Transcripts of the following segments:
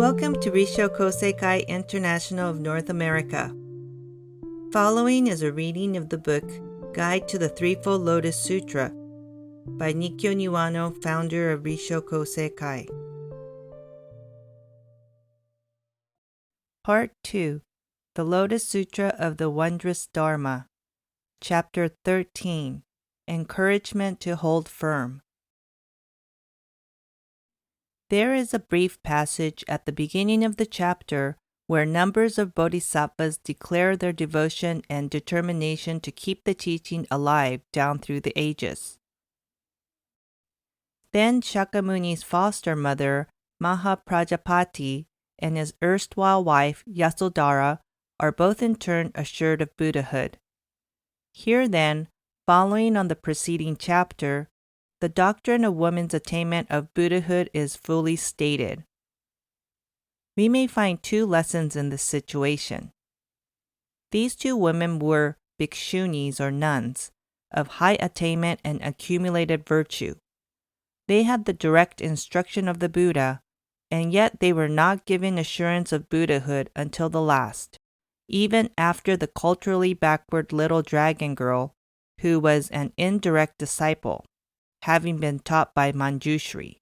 Welcome to Risho Koseikai International of North America. Following is a reading of the book Guide to the Threefold Lotus Sutra by Nikkyo Niwano, founder of Risho Koseikai. Part 2. The Lotus Sutra of the Wondrous Dharma. Chapter 13. Encouragement to Hold Firm. There is a brief passage at the beginning of the chapter where numbers of bodhisattvas declare their devotion and determination to keep the teaching alive down through the ages. Then Shakyamuni's foster mother, Mahaprajapati, and his erstwhile wife, Yasodhara, are both in turn assured of Buddhahood. Here then, following on the preceding chapter, the doctrine of woman's attainment of Buddhahood is fully stated. We may find two lessons in this situation. These two women were bhikshunis or nuns, of high attainment and accumulated virtue. They had the direct instruction of the Buddha, and yet they were not given assurance of Buddhahood until the last, even after the culturally backward little dragon girl, who was an indirect disciple, having been taught by Manjushri.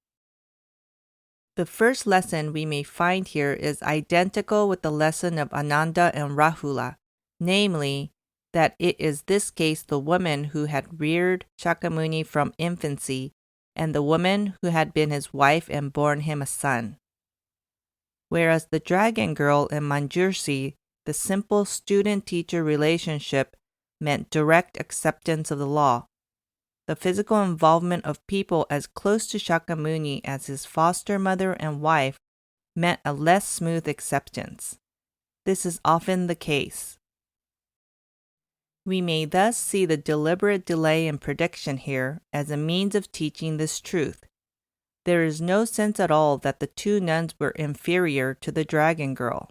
The first lesson we may find here is identical with the lesson of Ananda and Rahula, namely, that it is this case the woman who had reared Shakyamuni from infancy and the woman who had been his wife and borne him a son. Whereas the dragon girl and Manjushri, the simple student-teacher relationship, meant direct acceptance of the law. The physical involvement of people as close to Shakyamuni as his foster mother and wife meant a less smooth acceptance. This is often the case. We may thus see the deliberate delay in prediction here as a means of teaching this truth. There is no sense at all that the two nuns were inferior to the dragon girl.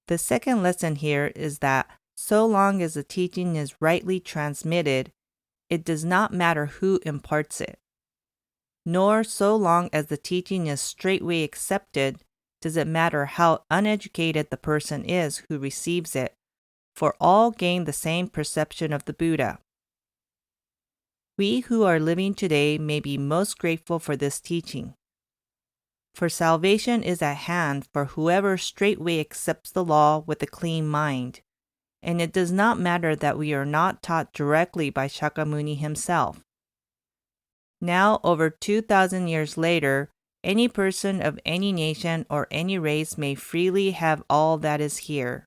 The second lesson here is that so long as the teaching is rightly transmitted, it does not matter who imparts it. Nor so long as the teaching is straightway accepted, does it matter how uneducated the person is who receives it, for all gain the same perception of the Buddha. We who are living today may be most grateful for this teaching. For salvation is at hand for whoever straightway accepts the law with a clean mind. And it does not matter that we are not taught directly by Shakyamuni himself. Now, over 2,000 years later, any person of any nation or any race may freely have all that is here.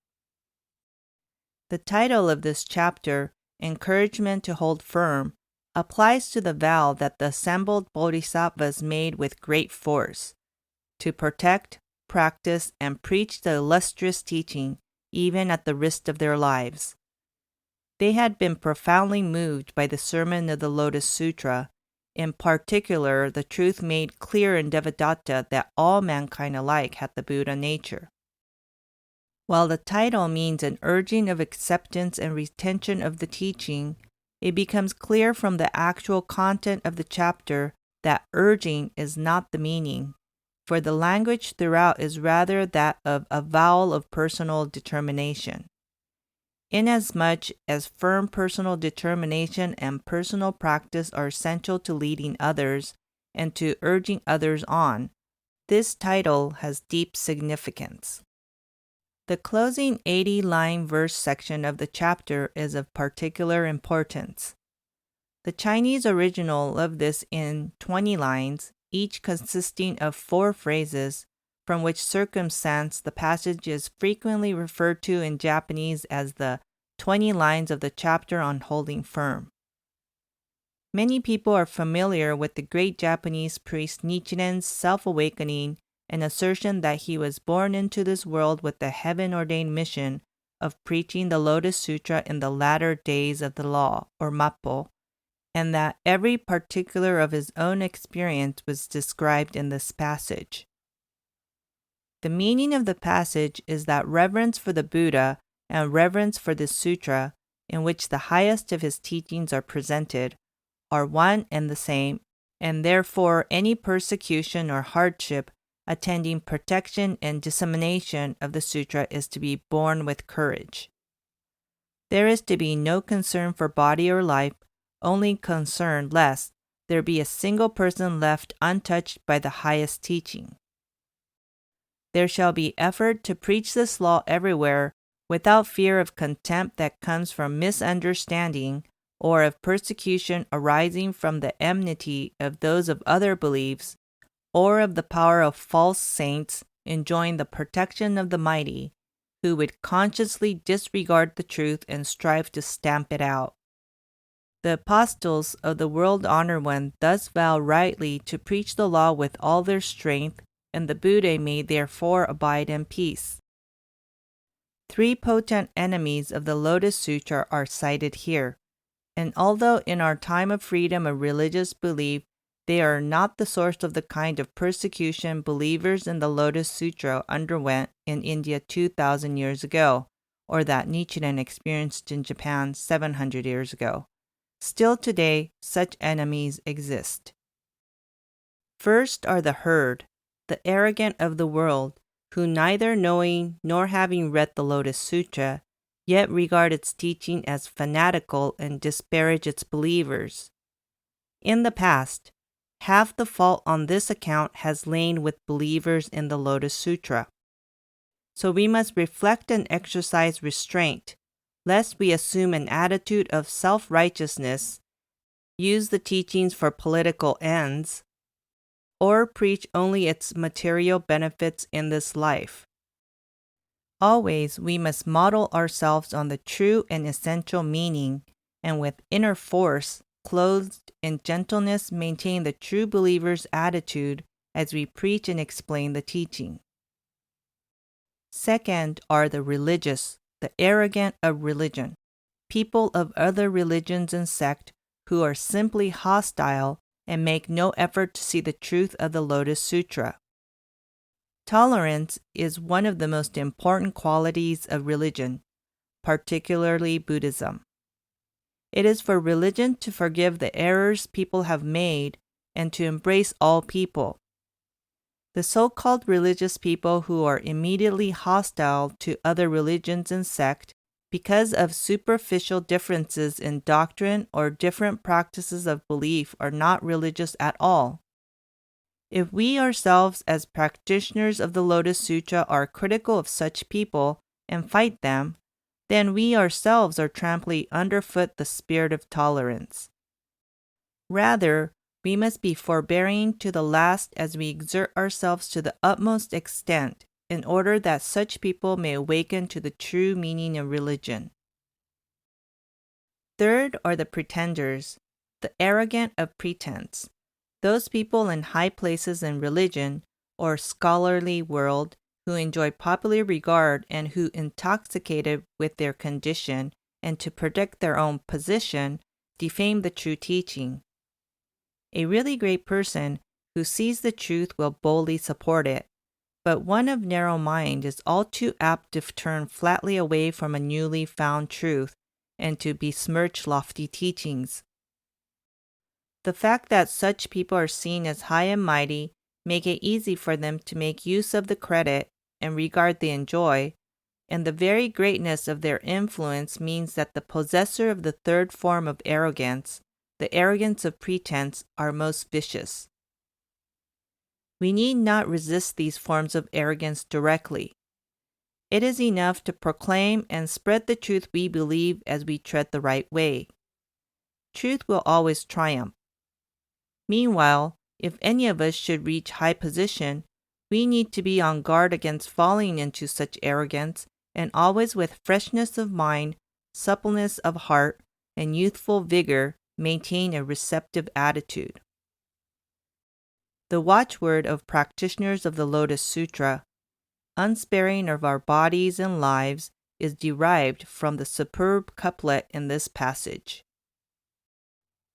The title of this chapter, Encouragement to Hold Firm, applies to the vow that the assembled bodhisattvas made with great force, to protect, practice, and preach the illustrious teaching, even at the risk of their lives. They had been profoundly moved by the sermon of the Lotus Sutra, in particular the truth made clear in Devadatta that all mankind alike had the Buddha nature. While the title means an urging of acceptance and retention of the teaching, it becomes clear from the actual content of the chapter that urging is not the meaning, for the language throughout is rather that of avowal of personal determination. Inasmuch as firm personal determination and personal practice are essential to leading others and to urging others on, this title has deep significance. The closing 80-line verse section of the chapter is of particular importance. The Chinese original of this in 20 lines, each consisting of 4 phrases, from which circumstance the passage is frequently referred to in Japanese as the 20 lines of the chapter on holding firm. Many people are familiar with the great Japanese priest Nichiren's self-awakening and assertion that he was born into this world with the heaven-ordained mission of preaching the Lotus Sutra in the latter days of the law, or Mappo, and that every particular of his own experience was described in this passage. The meaning of the passage is that reverence for the Buddha and reverence for the sutra, in which the highest of his teachings are presented, are one and the same, and therefore any persecution or hardship attending protection and dissemination of the sutra is to be borne with courage. There is to be no concern for body or life, only concern lest there be a single person left untouched by the highest teaching. There shall be effort to preach this law everywhere without fear of contempt that comes from misunderstanding or of persecution arising from the enmity of those of other beliefs, or of the power of false saints enjoying the protection of the mighty, who would consciously disregard the truth and strive to stamp it out. The apostles of the world-honored one thus vow rightly to preach the law with all their strength, and the Buddha may therefore abide in peace. 3 potent enemies of the Lotus Sutra are cited here, and although in our time of freedom of religious belief, they are not the source of the kind of persecution believers in the Lotus Sutra underwent in India 2,000 years ago, or that Nichiren experienced in Japan 700 years ago. Still today, such enemies exist. First are the herd, the arrogant of the world, who neither knowing nor having read the Lotus Sutra, yet regard its teaching as fanatical and disparage its believers. In the past, half the fault on this account has lain with believers in the Lotus Sutra. So we must reflect and exercise restraint, lest we assume an attitude of self-righteousness, use the teachings for political ends, or preach only its material benefits in this life. Always we must model ourselves on the true and essential meaning, and with inner force, clothed in gentleness, maintain the true believer's attitude as we preach and explain the teaching. Second are the religious, the arrogant of religion, people of other religions and sects who are simply hostile and make no effort to see the truth of the Lotus Sutra. Tolerance is one of the most important qualities of religion, particularly Buddhism. It is for religion to forgive the errors people have made and to embrace all people. The so-called religious people who are immediately hostile to other religions and sects because of superficial differences in doctrine or different practices of belief are not religious at all. If we ourselves as practitioners of the Lotus Sutra are critical of such people and fight them, then we ourselves are trampling underfoot the spirit of tolerance. Rather, we must be forbearing to the last as we exert ourselves to the utmost extent in order that such people may awaken to the true meaning of religion. Third are the pretenders, the arrogant of pretense, those people in high places in religion or scholarly world who enjoy popular regard and who, intoxicated with their condition and to protect their own position, defame the true teaching. A really great person who sees the truth will boldly support it, but one of narrow mind is all too apt to turn flatly away from a newly found truth and to besmirch lofty teachings. The fact that such people are seen as high and mighty make it easy for them to make use of the credit and regard they enjoy, and the very greatness of their influence means that the possessor of the third form of arrogance, the arrogance of pretense, are most vicious. We need not resist these forms of arrogance directly. It is enough to proclaim and spread the truth we believe as we tread the right way. Truth will always triumph. Meanwhile, if any of us should reach high position, we need to be on guard against falling into such arrogance and always with freshness of mind, suppleness of heart, and youthful vigor maintain a receptive attitude. The watchword of practitioners of the Lotus Sutra, unsparing of our bodies and lives, is derived from the superb couplet in this passage.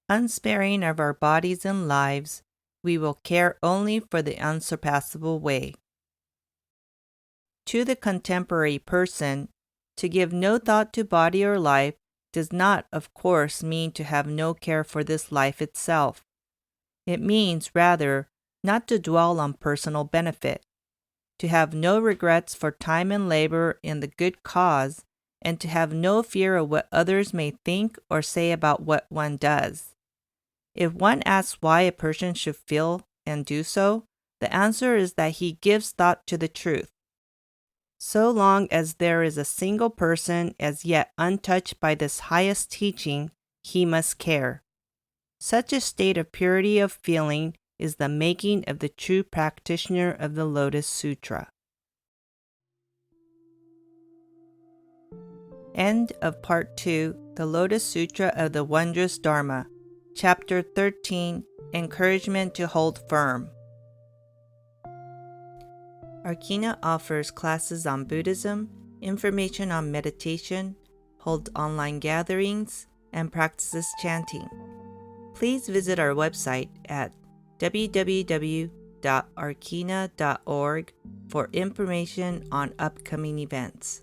Unsparing of our bodies and lives, we will care only for the unsurpassable way. To the contemporary person, to give no thought to body or life does not, of course, mean to have no care for this life itself. It means, rather, not to dwell on personal benefit, to have no regrets for time and labor in the good cause, and to have no fear of what others may think or say about what one does. If one asks why a person should feel and do so, the answer is that he gives thought to the truth. So long as there is a single person as yet untouched by this highest teaching, he must care. Such a state of purity of feeling is the making of the true practitioner of the Lotus Sutra. End of Part 2, The Lotus Sutra of the Wondrous Dharma, Chapter 13, Encouragement to Hold Firm. Arkina offers classes on Buddhism, information on meditation, holds online gatherings, and practices chanting. Please visit our website at www.arkina.org for information on upcoming events.